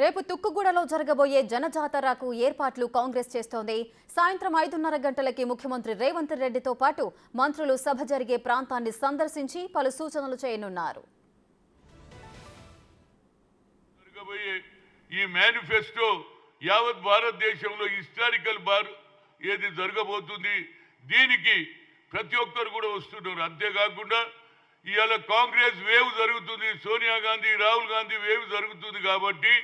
రేపు తుక్కుగూడలో జరగబోయే జనజాతరకు ఏర్పాట్లు కాంగ్రెస్ చేస్తోంది. సాయంత్రం 5:30 గంటలకి ముఖ్యమంత్రి రేవంత్ రెడ్డితో పాటు మంత్రులు సభ జరిగే ప్రాంతాన్ని సందర్శించి పలు సూచనలు చేయనున్నారు. ఈ మేనిఫెస్టో యావత్ భారతదేశంలో హిస్టారికల్ ఏది జరగబోతుంది, దీనికి ప్రతి ఒక్కరు కూడా వస్తున్నారు. అంతేకాకుండా ఇవాళ కాంగ్రెస్ వేవ్ జరుగుతుంది, సోనియా గాంధీ రాహుల్ గాంధీ వేవ్ జరుగుతుంది. కాబట్టి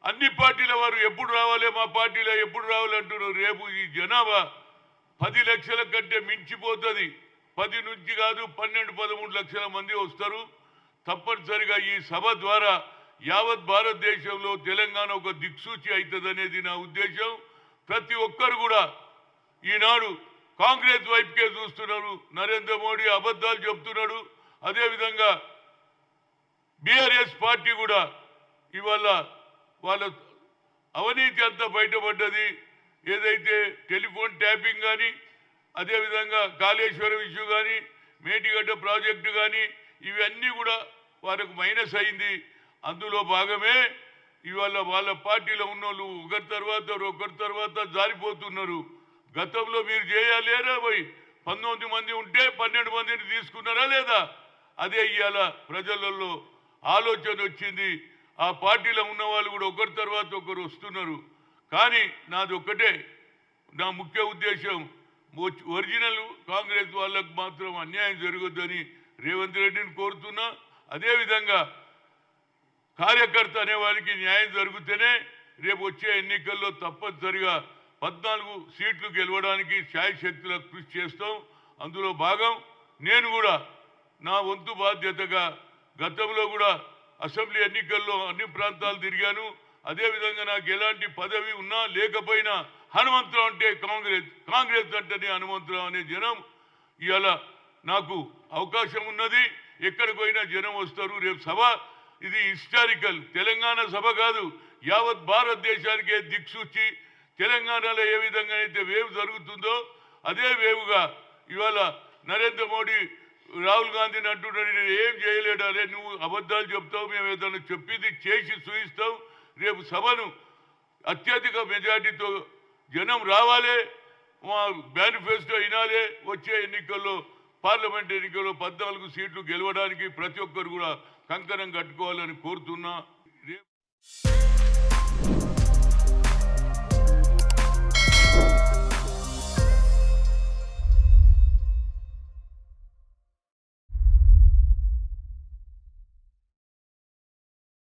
అన్ని పార్టీల వారు ఎప్పుడు రావాలి, మా పార్టీలో ఎప్పుడు రావాలి అంటున్నారు. రేపు ఈ జనాభా 10 లక్షల కంటే మించిపోతుంది. 10 నుంచి కాదు 12-13 లక్షల మంది వస్తారు. తప్పనిసరిగా ఈ సభ ద్వారా యావత్ భారతదేశంలో తెలంగాణ ఒక దిక్సూచి అవుతుందనేది నా ఉద్దేశం. ప్రతి ఒక్కరు కూడా ఈనాడు కాంగ్రెస్ వైపుకే చూస్తున్నారు. నరేంద్ర మోడీ అబద్ధాలు చెప్తున్నాడు. అదేవిధంగా బీఆర్ఎస్ పార్టీ కూడా ఇవాళ వాళ్ళ అవినీతి అంతా బయటపడ్డది. ఏదైతే టెలిఫోన్ ట్యాపింగ్ కానీ, అదేవిధంగా కాళేశ్వరం ఇష్యూ కానీ, మేటిగడ్డ ప్రాజెక్టు కానీ, ఇవన్నీ కూడా వాళ్ళకు మైనస్ అయింది. అందులో భాగమే ఇవాళ వాళ్ళ పార్టీలో ఉన్న వాళ్ళు ఒకరి తర్వాత జారిపోతున్నారు. గతంలో మీరు చేయాలేరా పోయి 19 మంది ఉంటే 12 మందిని తీసుకున్నారా లేదా? అదే ఇవాళ ప్రజలలో ఆలోచన వచ్చింది. ఆ పార్టీలో ఉన్న వాళ్ళు కూడా ఒకరి తర్వాత ఒకరు వస్తున్నారు. కానీ నాది ఒక్కటే, నా ముఖ్య ఉద్దేశం, ఒరిజినల్ కాంగ్రెస్ వాళ్ళకు మాత్రం అన్యాయం జరగొద్దని రేవంత్ రెడ్డిని కోరుతున్నా. అదేవిధంగా కార్యకర్త అనే వారికి న్యాయం జరిగితేనే రేపు వచ్చే ఎన్నికల్లో తప్పనిసరిగా 14 సీట్లు గెలవడానికి శాయశక్తుల కృషి చేస్తాం. అందులో భాగం నేను కూడా నా వంతు బాధ్యతగా గతంలో కూడా అసెంబ్లీ ఎన్నికల్లో అన్ని ప్రాంతాలు తిరిగాను. అదేవిధంగా నాకు ఎలాంటి పదవి ఉన్నా లేకపోయినా హనుమంతరావు అంటే కాంగ్రెస్ అంటేనే హనుమంతరావు అనే జనం ఇవాళ నాకు అవకాశం ఉన్నది. ఎక్కడికి పోయినా జనం వస్తారు. రేపు సభ ఇది హిస్టారికల్. తెలంగాణ సభ కాదు, యావత్ భారతదేశానికే దిక్సూచి. తెలంగాణలో ఏ విధంగా అయితే వేవ్ జరుగుతుందో అదే వేవుగా ఇవాళ నరేంద్ర మోడీ రాహుల్ గాంధీని అంటున్నాడు, నేను ఏం చేయలేడు. అరే నువ్వు అబద్ధాలు చెప్తావు, మేము ఏదైనా చెప్పింది చేసి చూపిస్తావు. రేపు సభను అత్యధిక మెజార్టీతో జనం రావాలి, మా మేనిఫెస్టో వినాలి. వచ్చే ఎన్నికల్లో పార్లమెంట్ ఎన్నికల్లో 14 సీట్లు గెలవడానికి ప్రతి ఒక్కరు కూడా కంకణం కట్టుకోవాలని కోరుతున్నా.